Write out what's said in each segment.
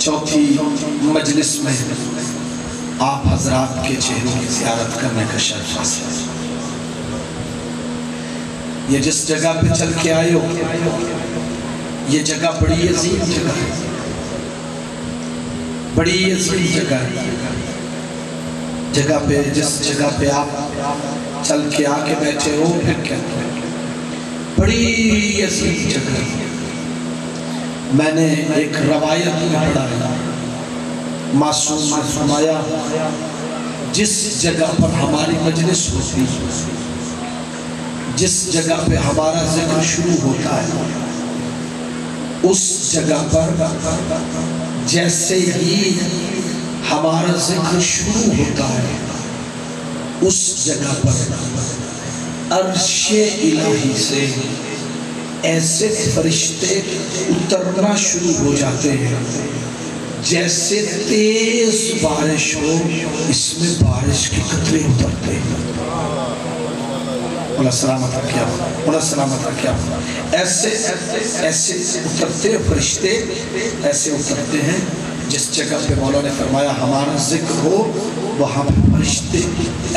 چوتھی مجلس میں آپ حضرات کے چہروں کی زیارت کرنے کا شرف حاصل ہے۔ یہ جس جگہ پہ چل کے آئے ہو، یہ جگہ بڑی عظیم جگہ ہے، بڑی عظیم جگہ ہے۔ جگہ پہ جس جگہ پہ آپ چل کے آ کے بیٹھے ہو، پھر کیا بڑی عظیم جگہ ہے۔ میں نے ایک روایت میں پڑھا ہے، معصوم نے فرمایا جس جگہ پر ہماری مجلس ہوتی، جس جگہ پہ ہمارا ذکر شروع ہوتا ہے، اس جگہ پر جیسے ہی ہمارا ذکر شروع ہوتا ہے، اس جگہ پر عرش الہی سے ایسے فرشتے اترنا شروع ہو جاتے ہیں جیسے تیز بارش ہو، اس میں بارش کے قطرے اترتے ہیں۔ اللہ سلامت رکھیا، اللہ سلامت رکھیا۔ ایسے اترتے فرشتے، ایسے اترتے ہیں جس جگہ پہ مولا نے فرمایا ہمارا ذکر ہو، وہاں پہ فرشتے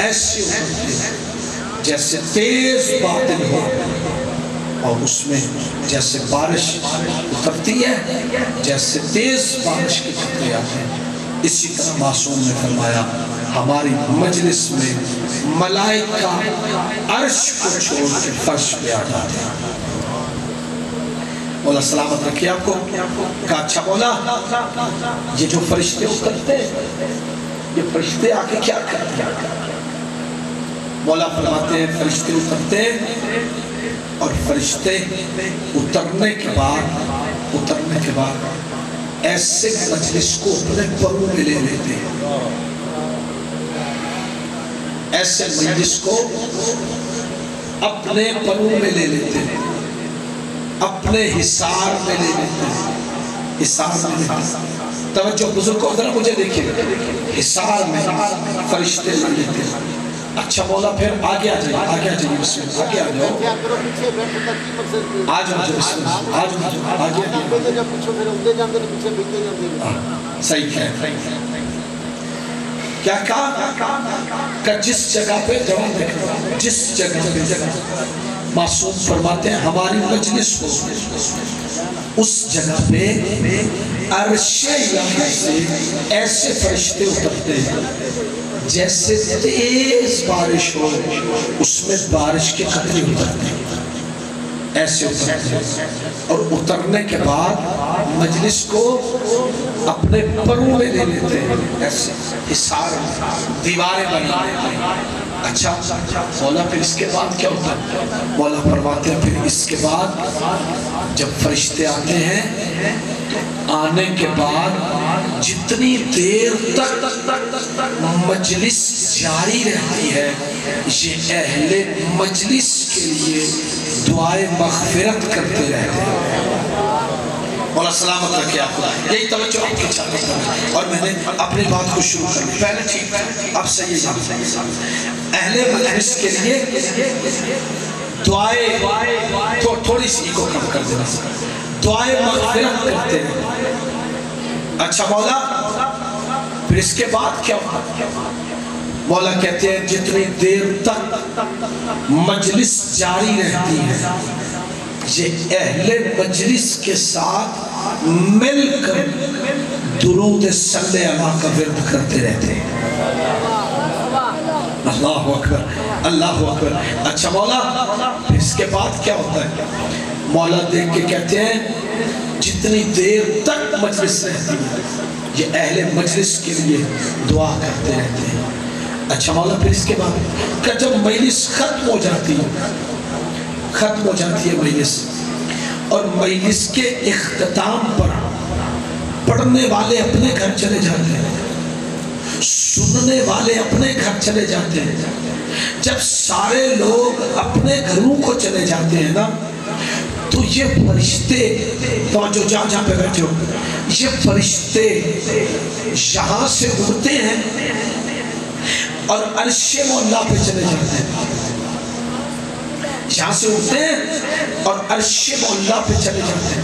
ایسے اترتے ہیں جیسے تیز بادل ہو، اور اس میں جیسے بارش اترتی ہے، جیسے تیز بارش کے قطرے آتے ہیں۔ اسی طرح معصوم نے فرمایا ہماری مجلس میں ملائکہ عرش کو چھوڑ کے فرش پہ آ جاتے ہیں۔ مولا سلامت رکھے آپ کو، کہا اچھا مولا یہ جو فرشتے اترتے ہیں، یہ فرشتے آ کے کیا کرتے ہیں؟ مولا فرماتے ہیں فرشتے اترتے ہیں، اور فرشتے اترنے کے بعد ایسے مجلس کو اپنے پروں میں لے لیتے ہیں، ایسے مجلس کو اپنے پروں میں لے لیتے ہیں، اپنے حصار میں لے لیتے ہیں، حصار میں لیتے ہیں۔ توجہ بزرگ کو ذرا مجھے دیکھیں، حصار میں فرشتے لے لیتے ہیں۔ اچھا مولا پھر آگے آ جائیے، آگے آ جائیے، بسم اللہ، آگے آ جاؤ، آج مجھے بسم اللہ، آج مجھے آگے صحیح ہے۔ کیا کہا کہ جس جگہ پہ جواب دیکھیں، جس جگہ پہ معصوم فرماتے ہیں ہماری مجلس ہو، اس جگہ پہ عرش الہی سے ایسے فرشتے اترتے ہیں جیسے تیز بارش ہو، اس میں بارش کے قطرے اترتے ہیں، ایسے اترتے ہیں، اور اترنے کے بعد مجلس کو اپنے پروں میں لے لیتے ہیں، ایسے حصار دیواریں بنا لیتے ہیں۔ اچھا مولا پھر اس کے بعد کیا ہوتا ہے؟ مولا فرماتے ہیں پھر اس کے بعد جب فرشتے آتے ہیں تو آنے کے بعد جتنی دیر تک مجلس جاری رہتی ہے، یہ اہل مجلس کے لیے دعائے مغفرت کرتے رہتے ہیں۔ مولا سلامت رکھے آپ کو، یہی توجہ آپ کی چاہتے ہیں، اور میں نے اپنی بات کو شروع کر لی پہلے ٹھیک، اب صحیح جانتے اہل مجلس کے لیے دعائے تھوڑی سی کو کم کر دینا، دعائے مغفرت کرتے ہیں۔ اچھا مولا پھر اس کے بعد کیا ہوتا؟ مولا کہتے ہیں جتنی دیر تک مجلس جاری رہتی ہے، یہ اہل مجلس کے ساتھ مل کر درود صلی اللہ کا ورد کرتے رہتے ہیں۔ اللہ اکبر، اللہ اکبر۔ اچھا مولا پھر اس کے بعد کیا ہوتا ہے؟ مولا دیکھ کے کہتے ہیں جتنی دیر تک مجلس رہتی ہے، یہ اہل مجلس کے لیے دعا کرتے رہتے ہیں۔ اچھا مولا پھر اس کے بعد کہ جب مجلس ختم ہو جاتی ہے مجلس، اور مجلس کے اختتام پر پڑھنے والے اپنے گھر چلے جاتے ہیں، سننے والے اپنے گھر چلے جاتے ہیں۔ جب سارے لوگ اپنے گھروں کو چلے جاتے ہیں نا، تو یہ فرشتے توجہ جہاں پہ بیٹھے ہو، یہ فرشتے یہاں سے اڑتے ہیں اور عرش مولا پہ چلے جاتے ہیں، یہاں سے اٹھتے ہیں اور عرش مولا پہ چلے جاتے ہیں۔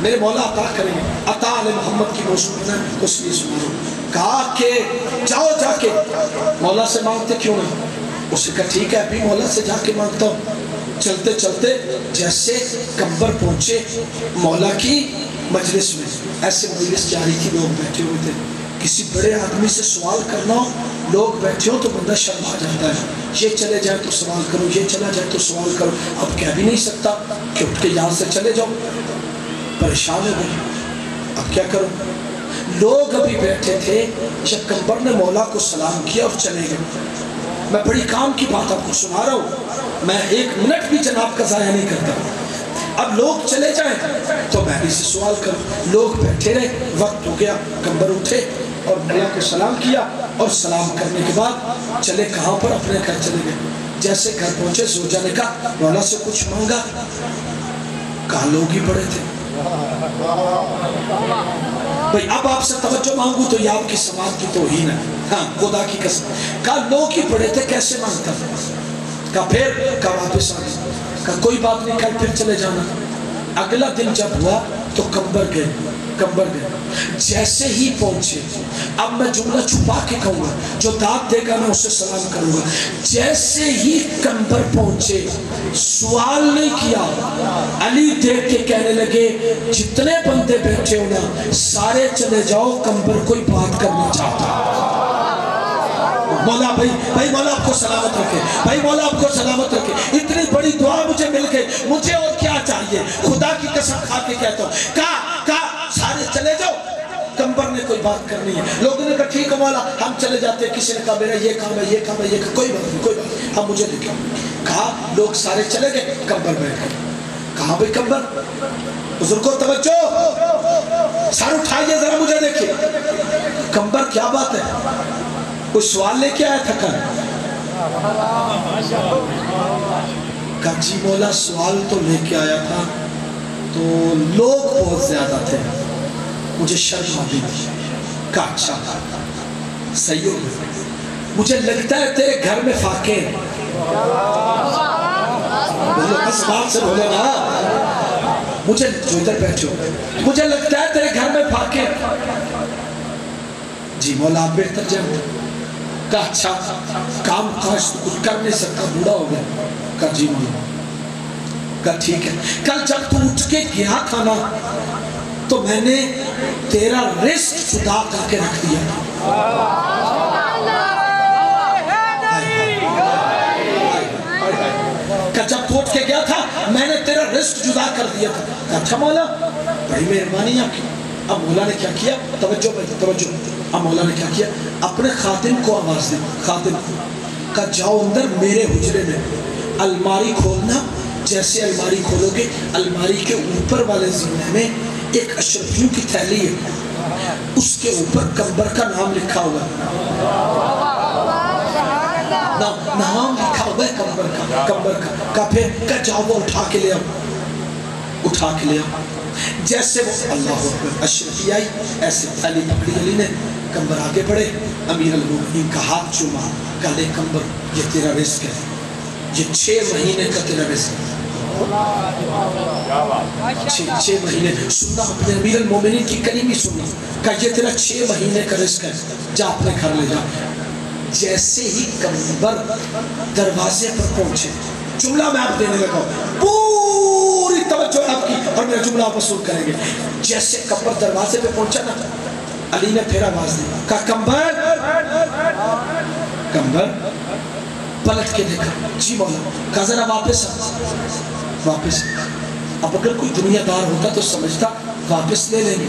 میرے مولا عطا کریں گے. عطا علی محمد کی موسم ہے اس لیے سنا رہا ہوں. کہا کہ جاؤ جا کے مولا سے مانگتے کیوں نہیں. اسے کہا ٹھیک ہے ابھی مولا سے جا کے مانگتا ہوں. چلتے چلتے جیسے قبر پہنچے مولا کی مجلس میں، ایسے مجلس جاری تھی، لوگ بیٹھے ہوئے تھے. کسی بڑے آدمی سے سوال کرنا ہو، لوگ بیٹھے ہو تو بندہ شرما جاتا ہے. یہ چلے جائے تو سوال کرو، یہ چلا جائے تو سوال کرو. اب کہہ بھی نہیں سکتا کہ اٹھ کے یہاں سے چلے جاؤ. پریشان ہو گئے، اب کیا کرو. لوگ ابھی بیٹھے تھے، جب قبر نے مولا کو سلام کیا اور چلے گئے. میں بڑی کام کی بات آپ کو سنا رہا ہوں، میں ایک منٹ بھی جناب کا ضائع نہیں کرتا. اب لوگ چلے جائیں تو میں بھی سے سوال کروں. لوگ بیٹھے رہے، وقت ہو گیا، قبر اٹھے اور مولا کو سلام کیا اور سلام کرنے کے بعد چلے کہاں پر؟ اپنے گھر چلے گئے. جیسے گھر پہنچے زوجہ نے کہا مولا سے کچھ مانگا؟ کہا لوگ ہی پڑے تھے. بھئی اب آپ سے توجہ مانگوں تو یہ آپ کی سماعت کی توہین ہے. ہاں خدا کی قسم. کہا لوگ ہی پڑے تھے کیسے مانگتا؟ کہا پھر؟ کہا واپس آ گئے. کہا کوئی بات نہیں، کل پھر چلے جانا. اگلا دن جب ہوا تو قبر گئے. جیسے ہی پہنچے، اب میں جملہ چھپا کے کہوں گا، جو داد دے گا میں اسے سلام کروں گا. جیسے ہی قبر پہنچے سوال نہیں کیا، علی دیکھ کے کہنے لگے جتنے بندے بیٹھے ہونا سارے چلے جاؤ، قبر کوئی بات کرنا چاہتا. مولا بھائی مولا آپ کو سلامت رکھے، بھائی مولا آپ کو سلامت رکھے. اتنی بڑی دعا مجھے مل گئی، مجھے اور کیا چاہیے؟ خدا کی قسم کھا کے کہتا ہوں. کہا سارے چلے جاؤ، قبر نے کوئی بات کرنی ہے. لوگوں نے کہا ٹھیک ہے مولا ہم چلے جاتے ہیں. کسی نے کہا میرا یہ کام ہے، یہ کام ہے، یہ کام. کوئی بات نہیں، کوئی بات نہیں، ہم مجھے دیکھیں. کہا لوگ سارے چلے گئے، قبر بیٹھ گئے. کہاں بھئی قبر؟ حضور کو توجہ، سر اٹھائیے ذرا مجھے دیکھیں. قبر کیا بات ہے؟ کوئی سوال لے کے آیا تھا کل؟ کہا جی مولا سوال تو لے کے آیا تھا، تو لوگ بہت زیادہ تھے، مجھے شرم آ گئی. کہا اچھا صحیح ہو گیا. مجھے لگتا ہے تیرے گھر میں فاقے ہیں. بولو اس بات سے بولو نا. مجھے جو ادھر بیٹھو، مجھے لگتا ہے تیرے گھر میں فاقے ہیں. جی مولا آپ بہتر جانتے. کہا اچھا کام کاج تو کچھ کر نہیں سکتا، بوڑھا ہو گیا. کہا جی مولا. کہا ٹھیک ہے، کل جب تو اٹھ کے گیا تھا نا تو میں نے تیرا رزق جدا کر کے رکھ دیا. کہ جب تو اٹھ کے گیا تھا میں نے تیرا رزق جدا کر دیا تھا. کہا اچھا مولا بڑی مہربانی آپ کی. اب مولا نے کیا کیا؟ توجہ توجہ. اب مولا نے کیا کیا؟ اپنے خادم کو آواز دی. خادم کو کہا جاؤ اندر میرے حجرے میں الماری کھولنا. جیسے الماری کھولو گے الماری کے اوپر والے زینے میں ایک اشرفیوں کی تھیلی ہے، اس کے اوپر قبر کا نام لکھا ہوا ہے. نام لکھا ہوا ہے قبر کا. کہا پھر کہا جاؤ وہ اٹھا کے لے آؤ. اٹھا کے لے آؤ. جیسے وہ اللہ اکبر اشرفی آئی ایسے تھیلی پکڑی علی نے. قبر آگے بڑھے، امیر المومنین کا ہاتھ چوما. کہا لے قبر یہ تیرا رزق ہے، یہ 6 مہینے کا تیرا رزق ہے. 6 مہینے سننا اپنے امیر المومنین کی کلیمی سننا. کہا یہ تیرا 6 مہینے کا رزق ہے، جا اپنے گھر لے جا. جیسے ہی قبر دروازے پر پہنچے، جملہ میں آپ دینے لگا ہوں، پوری توجہ آپ کی اور میرا جملہ آپ وصول کریں گے. جیسے قبر دروازے پہ پہنچا نا علی نے پھر آواز دی. کہا قبر پلٹ کے دیکھا. جی مولا. کہا ذرا واپس واپس. اب اگر کوئی دنیا دار ہوتا تو سمجھتا واپس لے لیں گے،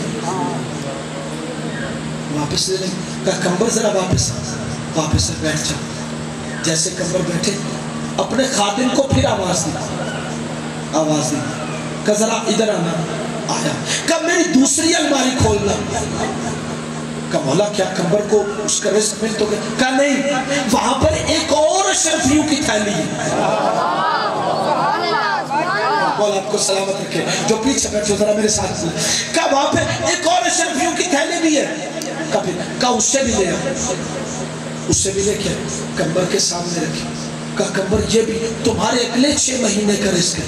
واپس لے لیں گے. کہا قبر ذرا واپس واپس بیٹھ جا. جیسے قبر بیٹھے اپنے خادم کو پھر آواز دی. کہا ذرا ادھر آنا. آیا. کہا میری دوسری الماری کھولنا. کہا مولا کیا قبر کو اس کا رزق مل تو گیا؟ کہا نہیں، وہاں پر ایک اور اشرفیوں کی تھیلی ہے. مولا آپ کو سلامت رکھے. جو پیچھے بیٹھے ذرا میرے ساتھ. کہا وہاں پہ ایک اور اشرفیوں کی تھیلی بھی ہے. کہا اس سے بھی لے آ. اس سے بھی لے کے قبر کے سامنے رکھی. کہا قبر یہ بھی تمہارے اگلے 6 مہینے کا رزق ہے.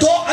2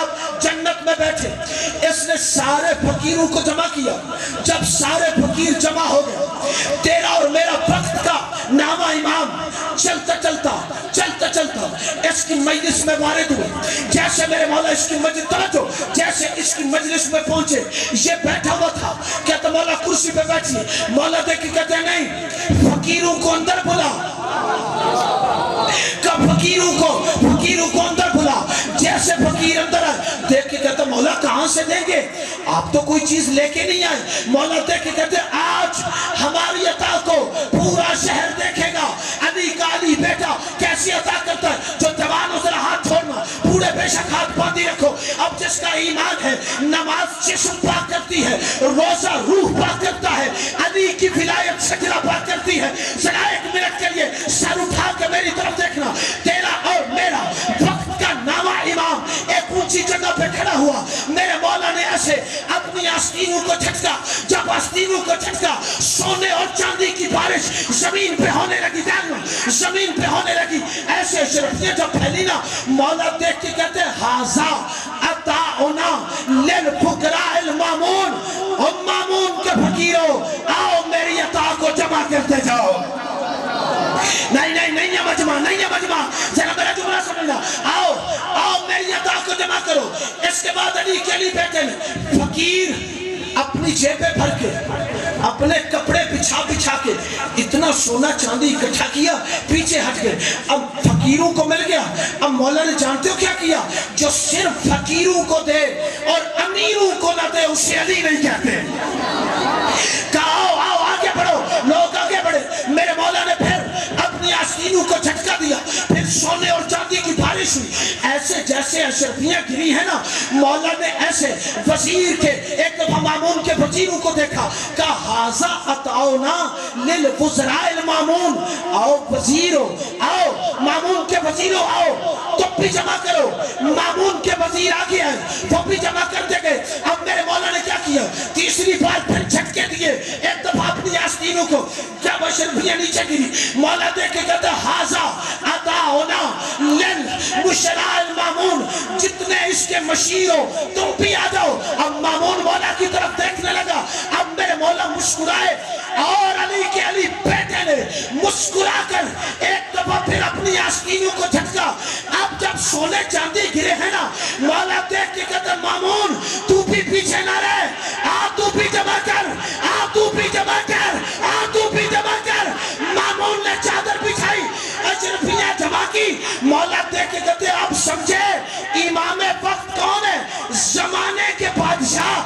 آپ جنت میں بیٹھے۔ اس نے سارے فقیروں کو جمع کیا۔ جب سارے فقیر جمع ہو گئے، تیرا اور میرا وقت کا نامہ امام چلتا چلتا چلتا چلتا اس کی مجلس میں وارد ہوئے۔ جیسے میرے مولا اس کی مجلس توجہ، جیسے اس کی مجلس میں پہنچے، یہ بیٹھا ہوا تھا، کہتا مولا کرسی پہ بیٹھیے۔ مولا دیکھ کے کہتے ہیں نہیں، فقیروں کو اندر بلا، کہ فقیروں کو اندر بلا۔ جیسے فقیر اندر آئے، دیکھ کے کہتا مولا کہاں سے دیں گے، آپ تو کوئی چیز لے کے نہیں آئے۔ مولا دیکھ کے کہتے آج ہماری عطا کو پورا شہر دیکھے گا، علی کا علی بیٹا کیسی عطا کرتا ہے۔ جو جوان ذرا ہاتھ چھوڑنا، بوڑھے بے شک ہاتھ باندھی رکھو۔ اب جس کا ایمان ہے، نماز جسم پاک کرتی ہے، روزہ روح پاک کرتا ہے، علی کی ولایت سجدہ پاک کرتی ہے۔ ذرا ایک منٹ کے لیے سر اٹھا کے میری طرف دیکھنا، تیرا اور میرا وقت کا نامہ امام ایک اونچی جگہ پہ کھڑا ہوا۔ میرے مولا نے ایسے اپنی آستینوں کو جھٹکا، جب آستینوں کو جھٹکا سونے اور چاندی کی بارش زمین پہ ہونے لگی، زمین پہ ہونے لگی۔ ایسے شرفیاں جب پھیلی نا، مولا دیکھ کے کہتے حاذا عطاؤنا للفقراء المامون، ہم مامون کے فقیروں آؤ میری عطا کو جمع کرتے جاؤ۔ نہیں ہے مجمع، ذرا میرا جملہ سمجھنا، آؤ میری عطا کو جمع کرو۔ اس کے بعد علی کے علی بیٹے نے فقیر اپنی جیبیں بھر کے، اپنے کپڑے بچھا کے اتنا سونا چاندی اکٹھا کیا، پیچھے ہٹ گئے۔ اب فقیروں کو مل گیا۔ اب مولا نے جانتے ہو کیا کیا؟ جو صرف فقیروں کو دے اور امیروں کو نہ دے اسے علی نہیں کہتے۔ کہا آؤ آگے بڑھو، لوگ آگے بڑھے۔ میرے مولا نے پھر اپنی آستینوں کو جھٹکا دیا، پھر سونے اور چاندی کی بارش ہوئی۔ ایسے جیسے اشرفیاں گری ہیں نا، مولا نے ایسے وزیر کے، ایک دفعہ مامون کے وزیروں کو دیکھا، کہا حاذا عطاؤنا للوزراء المامون، آؤ وزیروں، آؤ مامون کے وزیروں آؤ، تم بھی جمع کرو۔ مامون کے وزیر آگے آئے، وہ بھی جمع کرتے گئے۔ اب میرے مولا نے کیا کیا؟ تیسری بار پھر جھٹکے دیے، ایک دفعہ اپنی آستینوں کو، جب اشرفیاں نیچے گری، مولا دیکھ کے کہتا حاذا عطاؤنا للوزراء المامون، جتنے اس کے مشیر ہو تم بھی آ جاؤ۔ اب مامون مولا کی طرف دیکھنے لگا۔ اب میرے مولا مسکرائے اور علی کے علی بیٹے نے مسکرا کر ایک دفعہ پھر اپنی آستینوں کو جھٹکا۔ اب جب سونے چاندی گرے ہیں نا، مولا دیکھ کے کہتا مامون تو بھی پیچھے نہ رہے، آ تو بھی جمع کر، آ تو بھی جمع کر، آ تو بھی جمع کر۔ مامون نے چادر بچھائی، اشرفیاں جمع کی۔ مولا دیکھ کے کہتے اب سمجھے امام وقت کون ہے؟ زمانے کے بادشاہ،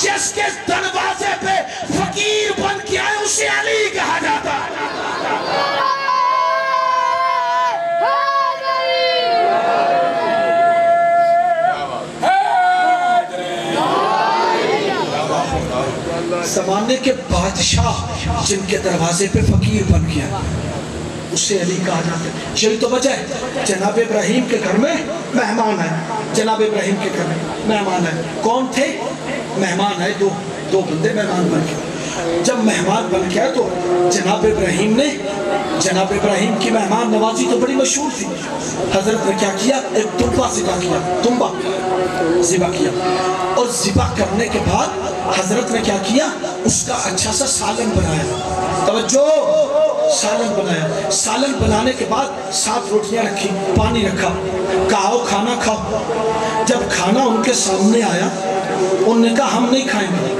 جس کے دروازے پہ فقیر بن کے آئے اسے علی کہا جاتا ہے۔ زمانے کے بادشاہ جن کے دروازے پہ فقیر بن گیا اسے علی کہا جاتا ہے۔ یہی تو وجہ ہے جناب ابراہیم کے گھر میں مہمان ہے، جناب ابراہیم کے گھر میں مہمان ہے۔ کون تھے مہمان ہے؟ دو بندے مہمان بن گئے۔ جب مہمان بن گیا تو جناب ابراہیم کی مہمان نوازی تو بڑی مشہور تھی۔ حضرت نے کیا کیا؟ ایک دمبا ذبح کیا، اور ذبح کرنے کے بعد حضرت نے کیا کیا؟ اس کا اچھا سا سالن بنایا۔ توجہ، سالن بنایا۔ سالن بنانے کے بعد 7 روٹیاں رکھی، پانی رکھا، کہا کھانا کھاؤ۔ جب کھانا ان کے سامنے آیا، انہوں نے کہا ہم نہیں کھائیں گے،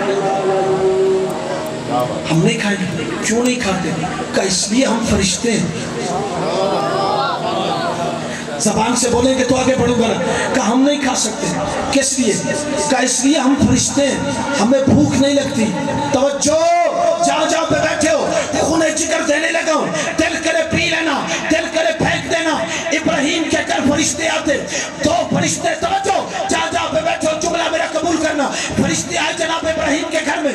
ہم نہیں کھائیں گے۔ کیوں نہیں کھاتے؟ کہا اس لیے ہم فرشتے ہیں۔ زبان سے بولیں گے تو آگے بڑھوں گا نا۔ کہا ہم نہیں کھا سکتے، کس لیے؟ کہا اس لیے ہم فرشتے ہیں، ہمیں بھوک نہیں لگتی۔ توجہ، جہاں پہ بیٹھے ہو خونِ جگر دینے لگا ہوں، دل کرے پی لینا، دل کرے پھینک دینا۔ ابراہیم کے گھر فرشتے آتے، 2 فرشتے، توجہ، جہاں پہ بیٹھے ہو جملہ میرا قبول کرنا۔ فرشتے آئے جناب ابراہیم کے گھر میں،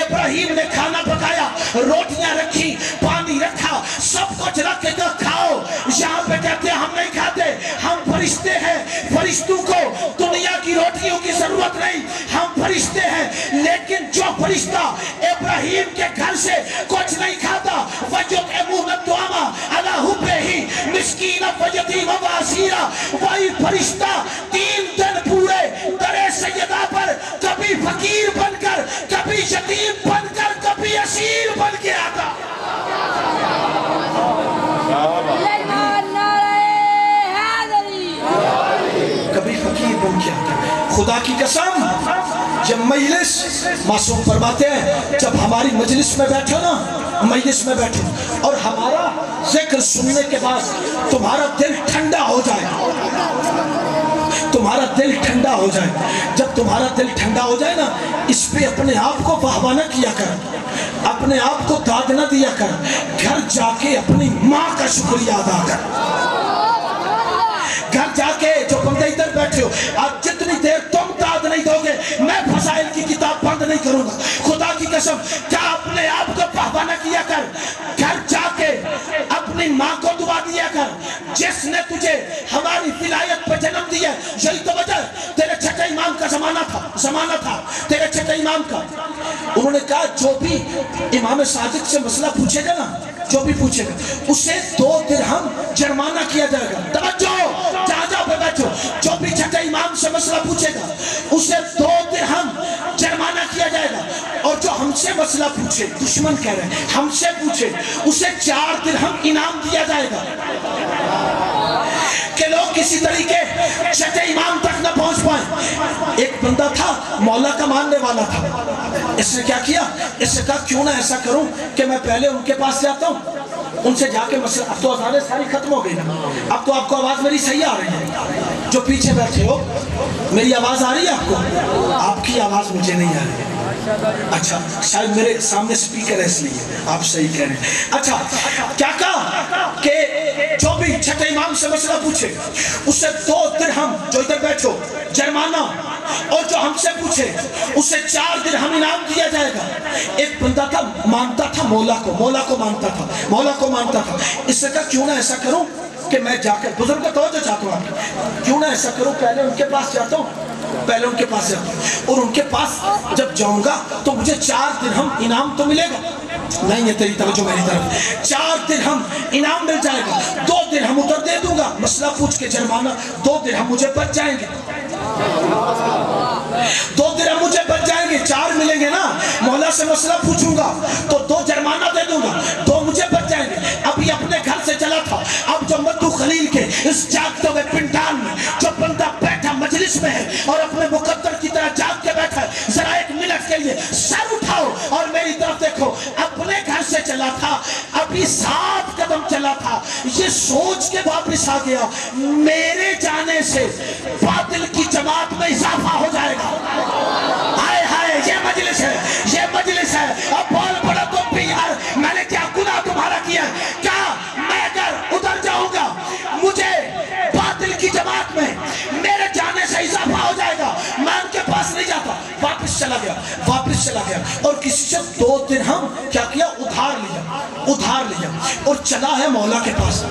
ابراہیم نے کھانا پکایا، روٹیاں رکھی، پانی رکھا، سب کچھ رکھ کے کہا کھاؤ۔ یہاں پہ کہتے ہیں ہم نہیں کھاتے، ہم فرشتے ہیں، فرشتوں کو دنیا کی روٹیوں کی ضرورت نہیں، ہم فرشتے ہیں۔ لیکن جو فرشتہ ابراہیم کے گھر سے کچھ نہیں کھاتا، وَيُطْعِمُونَ الطَّعَامَ عَلَىٰ حُبِّهِ مسکین و یتیم و اسیرا، وہی فرشتہ 3 دن پورے در سیدہ پر کبھی فقیر بن کر، کبھی یتیم بن کر، کبھی اسیر بن کے آتا. کبھی فقیر بن کے آتا. خدا کی قسم جب مجلس، معصوم فرماتے ہیں جب ہماری مجلس میں بیٹھو نا، مجلس میں بیٹھو اور ہمارا ذکر سننے کے بعد تمہارا دل ٹھنڈا ہو جائے، تمہارا دل ٹھنڈا ہو جائے. جب تمہارا دل ٹھنڈا ہو جائے نا، اس پہ اپنے آپ کو واہ نہ کیا کر، اپنے آپ کو داد نہ دیا کر، گھر جا کے اپنی ماں کا شکریہ ادا کر. گھر جا کے جو بندے ادھر بیٹھے ہو، آج جتنی دیر تم داد نہیں دو گے میں فضائل کی کتاب بند نہیں کروں گا. خدا کی قسم کیا اپنے آپ کو پہوا نہ کیا کر، گھر جا کے اپنی ماں کو دعا دیا کر جس نے تجھے ہماری ولایت پہ جنم دیا. یہی تو وجہ تیرے چھٹے امام کا زمانہ تھا تیرے چھٹے امام کا. انہوں نے کہا جو بھی امام صادق سے مسئلہ پوچھے گا نا، جو بھی پوچھے گا اسے 2 درہم جرمانہ کیا جائے گا. توجہ جہاں پہ بیٹھو، جو بھی چھٹے امام سے مسئلہ پوچھے گا اسے 2 درہم جرمانہ کیا جائے گا. اور جو ہم سے مسئلہ پوچھے، دشمن کہہ رہے ہیں ہم سے پوچھے، اسے 4 درہم انعام دیا جائے گا. کہ لوگ کسی طریقے چھٹے امام تک نہ پہنچ پائیں. ایک بندہ تھا مولا کا ماننے والا تھا. اس نے کیا کیا؟ اس نے کہا کیوں نہ ایسا کروں کہ میں پہلے ان کے پاس جاتا ہوں، ان سے جا کے مسئلہ. اب تو اذانیں ساری ختم ہو گئی نا، اب تو آپ کو آواز میری صحیح آ رہی ہے. جو پیچھے بیٹھے ہو میری آواز آ رہی ہے آپ کو؟ آپ کی آواز مجھے نہیں آ رہی ہے. اچھا شاید میرے سامنے سپیکر ہے اس لیے آپ صحیح کہہ رہے ہیں. اچھا کیا کہا کہ جو بھی چھٹے امام سے مسئلہ پوچھے اسے 2 درہم، جو ادھر بیٹھو، جرمانہ، اور جو ہم سے پوچھے اسے 4 درہم انعام دیا جائے گا. ایک بندہ تھا مانتا تھا مولا کو مانتا تھا. اس نے کہا کیوں نہ ایسا کروں کہ میں جا کر بزرگ کو توجہ چاہتا ہوں آپ، کیوں نہ ایسا کروں پہلے ان کے پاس جاتا ہوں اور ان کے پاس جب جاؤں گا تو مجھے 4 درہم انعام تو ملے گا. نہیں یہ تیری توجہ میری طرف، 4 درہم انعام مل جائے گا. 2 درہم ادھر دے دوں گا مسئلہ پوچھ کے جرمانہ، 2 درہم مجھے بچ جائیں گے. 2 درہم مجھے بچ جائیں گے، 4 ملیں گے نا. مولا سے مسئلہ پوچھوں گا تو 2 جرمانہ دے دوں گا، 2 مجھے بچ جائیں گے. ابھی اپنے گھر سے چلا تھا، اب جو مدو خلیل کے اس جاگتے ہوئے پنڈال میں جو بندہ بیٹھا مجلس میں ہے اور اپنے مقدر کی طرح جاگ کے بیٹھا ہے، ذرا 1 منٹ کے لیے سر اٹھاؤ اور میری طرف دیکھو. اپنے گھر سے چلا تھا، ابھی 7 قدم چلا تھا، یہ سوچ کے واپس آ گیا میرے جانے سے باطل کی جماعت میں اضافہ ہو جائے گا. ہائے ہائے یہ مجلس ہے. اب بول پڑا تو بھی یار میں نے کیا گناہ تمہارا کیا ہے؟ کیا میں اگر ادھر جاؤں گا مجھے باطل کی جماعت میں میرے جانے سے اضافہ ہو جائے گا. میں ان کے پاس نہیں جاتا. واپس چلا گیا اور کسی سے 2 درہم کیا کیا؟ ادھار لیا اور چلا ہے مولا کے پاس.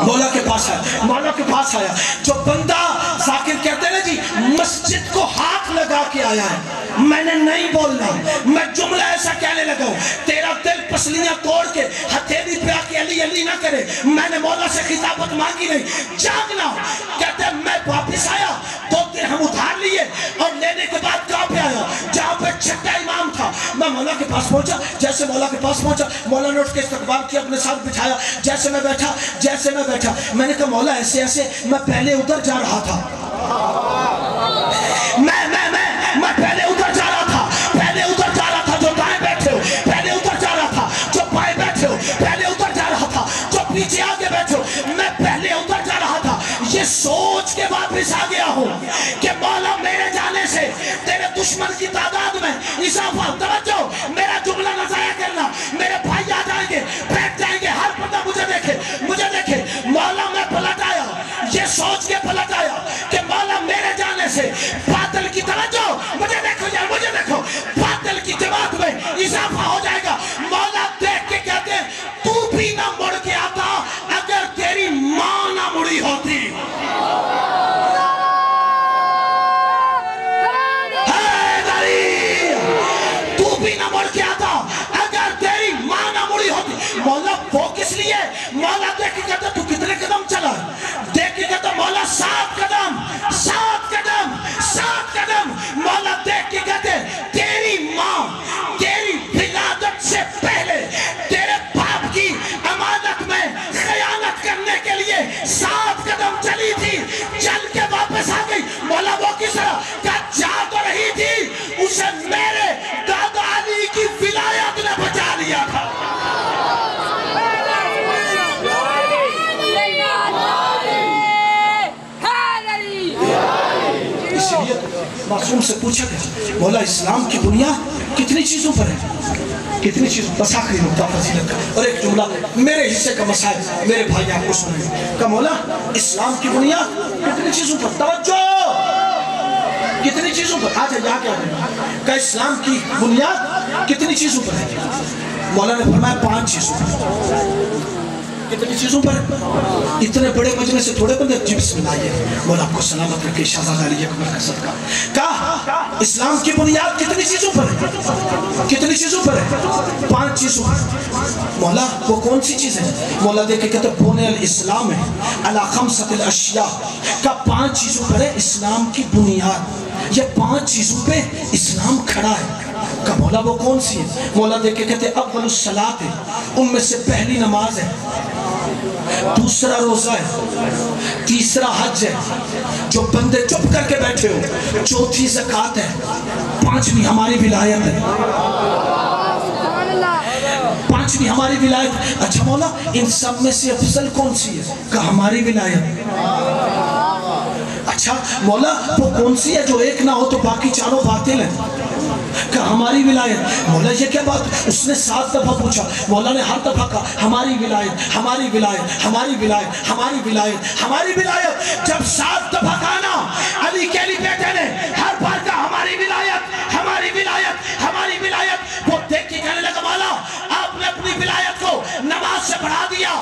مولا کے پاس آیا. جو بندہ ذاکر کہتے ہیں جی مسجد کو ہاتھ لگا کے آیا ہے، میں نے نہیں بولنا، میں جملہ ایسا کہنے لگا ہوں تیرا دل پسلیاں توڑ کے ہتھیلی پہ آ کے علی علی نہ کرے. میں نے مولا سے خطابت مانگی نہیں، جاگنا. کہتے ہیں میں واپس آیا، 2 درہم ادھار لیے اور لینے کے بعد کہاں پہ آیا؟ جہاں پہ چھٹا امام تھا. میں مولا کے پاس پہنچا. جیسے مولا کے پاس پہنچا، مولا نے اٹھ کے استقبال کیا، اپنے ساتھ بٹھایا. جیسے میں بیٹھا میں نے کہا مولا ایسے میں پہلے ادھر جا رہا تھا، میں پہلے ادھر جا رہا تھا جو دائیں بیٹھے ہو، پہلے ادھر جا رہا تھا جو بائیں بیٹھے ہو، پہلے ادھر جا رہا تھا جو پیچھے آگے بیٹھے ہو، میں پہلے ادھر جا رہا تھا. یہ سوچ کے واپس آ گیا ہوں کہ مولا میرے جانے سے تیرے دشمن کی تعداد میں اضافہ. توجہ میرا جملہ نہ ضائع کرنا. میرے بھائی آ جائیں گے، بیٹھ جائیں گے، ہر بندہ مجھے دیکھے. مولا میں پلٹ آیا، یہ سوچ کے پلٹ آیا کہ مولا میرے جانے سے باطل کی توجہ، مجھے دیکھو باطل کی جماعت میں اضافہ ہو جائے گا. مولا دیکھ کے کہتے ہیں تو بھی نہ مڑ کے آتا اگر تیری ماں نہ مڑی ہوتی. تو بھی نہ مڑ کے آتا اگر تیری ماں نہ مڑی ہوتی. مولا وہ کس لیے؟ مولا دیکھ کے کہتا تو کتنے قدم چلا؟ دیکھ کے کہتا مولا 7 قدم 7 قدم 7 قدم۔ مولا دیکھ کے کہتے تیری ماں تیری ولادت سے پہلے تیرے باپ کی امانت میں خیانت کرنے کے لیے 7 قدم چلی تھی، چل کے واپس آ گئی۔ مولا وہ کس طرح؟ کہا جا تو رہی تھی، اسے میرے دادا علی کی ولایت نے بچا لیا تھا۔ اس لیے معصوم سے پوچھا گیا مولا اسلام کی بنیاد کتنی چیزوں پر ہے؟ کتنی چیزوں؟ بس آخری نقطہ فضیلت کا اور ایک جملہ میرے حصے کا مسائل میرے بھائی آپ کو سنیں کہ مولا اسلام کی بنیاد کتنی چیزوں پر؟ توجہ، کتنی چیزوں پر؟ آج یہاں کیا ہے کہ اسلام کی بنیاد کتنی چیزوں پر ہے؟ مولا نے فرمایا 5 چیزوں پر۔ کتنی چیزوں پر؟ اتنے بڑے مجمع سے تھوڑے بندے جی بسم اللہ آئیے مولا آپ کو سلامت رکھے شہزادہ علی اکبر کا صدقہ۔ کہا اسلام کی بنیاد کتنی چیزوں پر ہے؟ کتنی چیزوں پر ہے؟ 5 چیزوں پر۔ مولا وہ کون سی چیز ہے؟ مولا دیکھے کہتے بُنِیَ الاسلام ہے علی 5 الاشیاء کا 5 چیزوں پر ہے اسلام کی بنیاد۔ یہ 5 چیزوں پہ اسلام کھڑا ہے۔ کہ مولا وہ کون سی ہے؟ مولا دیکھے کہتے اول الصلاۃ ہے، ان میں سے پہلی نماز ہے، دوسرا روزہ ہے، تیسرا حج ہے جو بندے چپ کر کے بیٹھے ہو، چوتھی زکوٰۃ ہے، 5ویں ہماری ولایت ہے، 5ویں ہماری ولایت۔ اچھا مولا ان سب میں سے افضل کون سی ہے؟ کہ ہماری ولایت۔ اچھا مولا وہ کون سی ہے جو ایک نہ ہو تو باقی چاروں باطل ہیں؟ کہ ہماری ولایت۔ مولا یہ کیا بات؟ اس نے 7 دفعہ پوچھا، مولا نے ہر دفعہ کہا ہماری ولایت ہماری ولایت ہماری ولایت ہماری ولایت ہماری ولایت۔ جب 7 دفعہ کہا نا علی کے علی بیٹے نے ہر بار کہا ہماری ولایت ہماری ولایت ہماری ولایت۔ وہ دیکھ کے کہنے لگا مولا آپ نے اپنی ولایت کو نماز سے بڑھا دیا،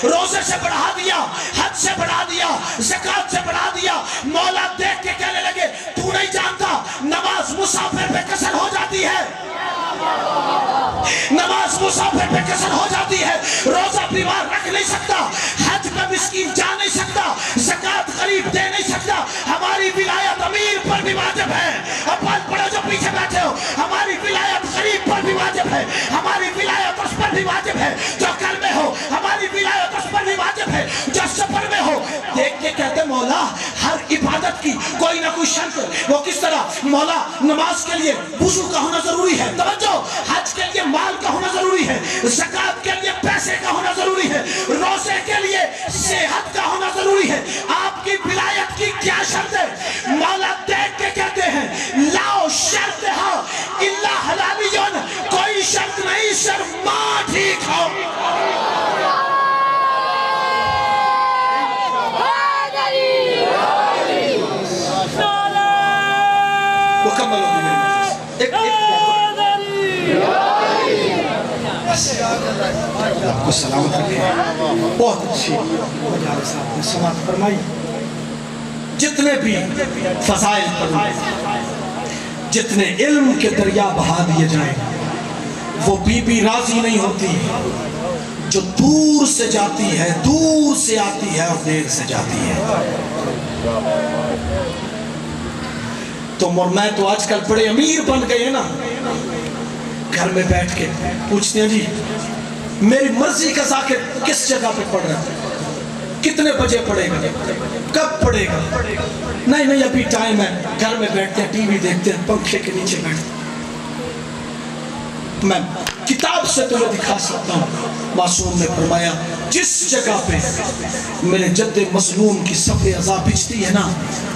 روزے سے بڑھا دیا، حج سے بڑھا دیا، زکوٰۃ سے بڑھا دیا۔ مولا دیکھ کے کہنے لگے تو نہیں جانتا نماز مسافر پہ قصر ہو جاتی ہے، نماز مسافر پہ قصر ہو جاتی ہے، روزہ بیمار رکھ نہیں سکتا، حج پہ مسکین جا نہیں سکتا، زکوٰۃ غریب دے نہیں سکتا۔ ہماری ولایت امیر پر بھی واجب ہے، اب بات پڑھو جو پیچھے بیٹھے ہو، ہماری ولایت غریب پر بھی واجب ہے، ہماری ولایت اس پر بھی واجب ہے جو گھر میں ہو، ہماری ولایت اس پر بھی واجب ہے جو سفر میں ہو۔ دیکھ کے کہتے مولا ہر عبادت کی کوئی نہ کوئی شرط، وہ کس طرح؟ مولا نماز کے لیے وضو کا ہونا ضروری ہے، توجہ، حج کے لیے مال کا ہونا ضروری ہے، زکوٰۃ کے لیے پیسے کا ہونا ضروری ہے، روزے کے لیے صحت کا ہونا ضروری ہے۔ آپ کی ولایت کی کیا شرط ہے؟ مولا دیکھ کے کہتے ہیں لاؤ شرط ہو الا حلالیون، کوئی شرط نہیں صرف ماں ٹھیک ہو۔ مکمل ہوگی میری مجلس، ایک آپ کو سلامت رکھے۔ بہت اچھی مجالس آپ نے سماعت فرمائی۔ جتنے بھی فضائل پڑھیں، جتنے علم کے دریا بہا دیے جائیں، وہ بی بی راضی نہیں ہوتی جو دور سے جاتی ہے، دور سے آتی ہے اور دیر سے جاتی ہے۔ تو میں تو آج کل بڑے امیر بن گئے ہیں نا، گھر میں بیٹھ کے پوچھتے ہیں جی میری مرضی کا ذاکر کس جگہ پہ پڑھ رہا ہے، کتنے بجے پڑھے گا، کب پڑھے گا؟ نہیں ابھی ٹائم ہے، گھر میں بیٹھتے ہیں، ٹی وی دیکھتے ہیں، پنکھے کے نیچے بیٹھتے ہیں۔ میں کتاب سے تمہیں دکھا سکتا ہوں، معصوم نے فرمایا جس جگہ پہ میرے جد مظلوم کی صف عزا بچتی ہے نا،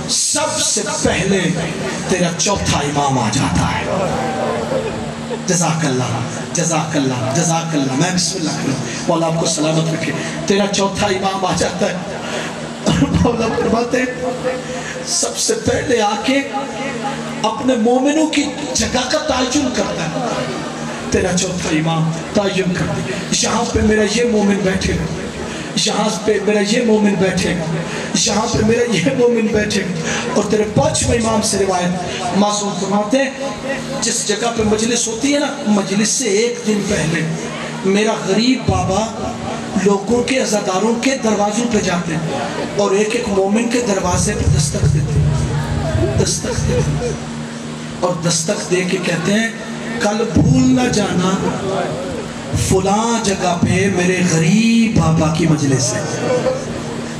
سب سے پہلے تیرا چوتھا امام آ جاتا ہے۔ جزاک اللہ جزاک اللہ جزاک اللہ، میں بسم اللہ کروں، مولا آپ کو سلامت رکھے، تیرا چوتھا امام آ جاتا ہے۔ مولا فرماتے سب سے پہلے آ کے اپنے مومنوں کی جگہ کا تعین کرتا ہے، تیرا چوتھا امام تعین کر دے، یہاں پہ میرا یہ مومن بیٹھے گا، یہاں پہ میرا یہ مومن بیٹھے گا، یہاں پہ میرا یہ مومن بیٹھے گا۔ اور تیرے 5ویں امام سے روایت معصوم فرماتے ہیں جس جگہ پہ مجلس ہوتی ہے نا، مجلس سے 1 دن پہلے میرا غریب بابا لوگوں کے عزاداروں کے دروازوں پہ جاتے ہیں اور ایک ایک مومن کے دروازے پہ دستک دیتے ہیں اور دستک دے کے کہتے ہیں کل بھول نہ جانا فلاں جگہ پہ میرے غریب بابا کی مجلس ہے.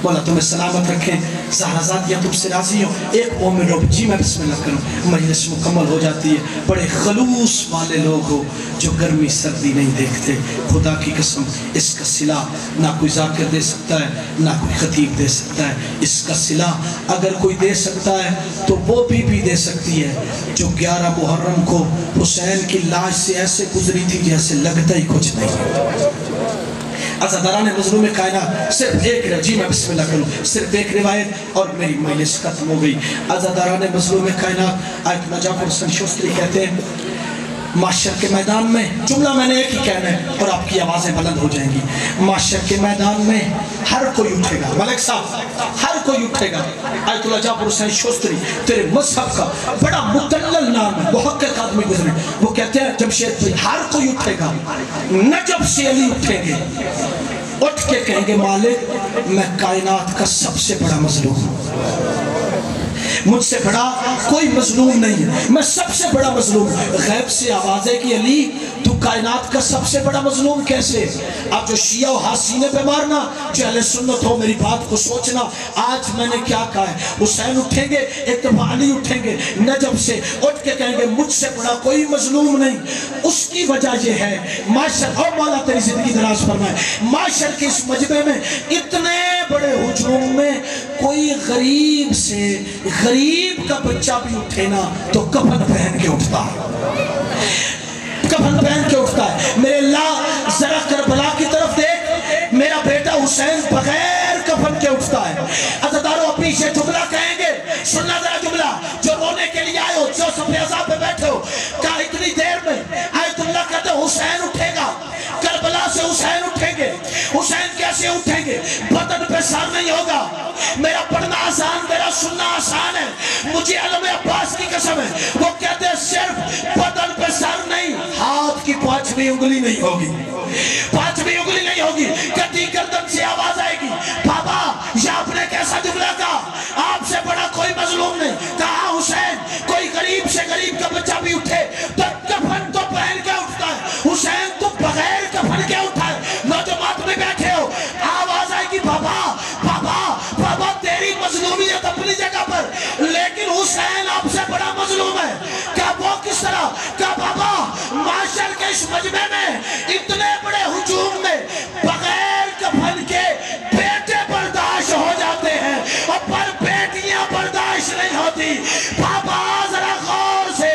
مولا تمہیں سلامت رکھیں. زہرازادیاں تم سے راضی ہوں. ایک مومن رو جی میں بسم اللہ کروں. مجلس مکمل ہو جاتی ہے. بڑے خلوص والے لوگ ہو جو گرمی سردی نہیں دیکھتے. خدا کی قسم اس کا صلہ نہ کوئی ذاکر دے سکتا ہے نہ کوئی خطیب دے سکتا ہے. اس کا صلہ اگر کوئی دے سکتا ہے تو وہ بھی دے سکتی ہے جو 11 محرم کو حسین کی لاش سے ایسے گزری تھی جیسے لگتا ہی کچھ نہیں. عزاداران مظلوم کائنات صرف ایک جی میں بسم اللہ کروں صرف ایک روایت اور میری مجلس ختم ہو گئی. عزاداران مظلوم کائنات آیت نجاف حسین شوستری کہتے ہیں معاشر کے میدان میں جملہ میں نے ایک ہی کہنا ہے اور آپ کی آوازیں بلند ہو جائیں گی. معاشر کے میدان میں ہر کوئی اٹھے گا. ملک صاحب ہر کوئی اٹھے گا. آیت اللہ جعفر حسین شوستری تیرے مذہب کا بڑا مدلل نام ہے محقق آدمی گزرے. وہ کہتے ہیں جمشید بھائی ہر کوئی اٹھے گا. نجف سے علی اٹھیں گے اٹھ کے کہیں گے مالک میں کائنات کا سب سے بڑا مظلوم ہوں. مجھ سے بڑا کوئی مظلوم نہیں ہے. میں سب سے بڑا مظلوم. غیب سے آواز ہے کہ علی تو کائنات کا سب سے بڑا مظلوم کیسے؟ اب جو شیعہ و حسینے پہ مارنا جو اہل سنت ہو میری بات کو سوچنا. آج میں نے کیا کہا ہے. حسین اٹھیں گے ایک دفعہ علی اٹھیں گے نجف سے اٹھ کے کہیں گے مجھ سے بڑا کوئی مظلوم نہیں. اس کی وجہ یہ ہے معاشر اور مولا تیری زندگی دراز فرمائے معاشر کے اس مجمع میں اتنے بڑے ہجوم میں کوئی غریب سے غریب کا بچہ بھی اٹھے نا تو کفن پہن کے اٹھتا ہے. کفن پہن کے اٹھتا ہے. میرے اللہ ذرا کربلا کی طرف دیکھ میرا بیٹا حسین بغیر کفن کے اٹھتا ہے. عزاداروں پیچھے جملہ کہیں گے سننا ذرا جملہ جو رونے کے لیے آئے ہو جو صفحے عذاب پہ بیٹھے ہو کہا اتنی دیر میں آیت اللہ کہتے ہیں حسین اٹھے گا. کربلا سے حسین اٹھیں گے. حسین کیسے اٹھیں گے؟ بدن پہ سر نہیں ہوگا. میرا پڑھنا آسان میرا سننا آسان ہے. مجھے علم عباس کی قسم ہے وہ کہتے ہیں صرف بدن پہ سر نہیں ہاتھ کی 5ویں انگلی نہیں ہوگی. 5ویں انگلی نہیں ہوگی. کٹی گردن سے آواز آئے گی بابا یہ آپ نے کیسا جملہ کہا آپ سے بڑا کوئی مظلوم نہیں. کہا حسین کوئی غریب سے غریب کا بچہ بھی اٹھے تو کفن تو پہن کے اٹھتا ہے. حسین تو بغیر کفن کے اٹھا ہے. نوجوان میں بیٹھے ہو آواز آئے گی بابا بابا بابا تیری مظلومیت اپنی جگہ پر لیکن حسین آپ سے بڑا مظلوم ہے. کیا وہ کس طرح کیا بابا معاشر کے اس مجمع میں اتنے بڑے ہجوم میں بغیر کفن کے بیٹے برداشت ہو جاتے ہیں اور پر بیٹیاں برداشت نہیں ہوتی. بابا ذرا غور سے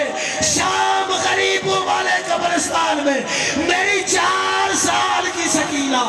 شام غریبوں والے قبرستان میں میری 4 سال کی سکینہ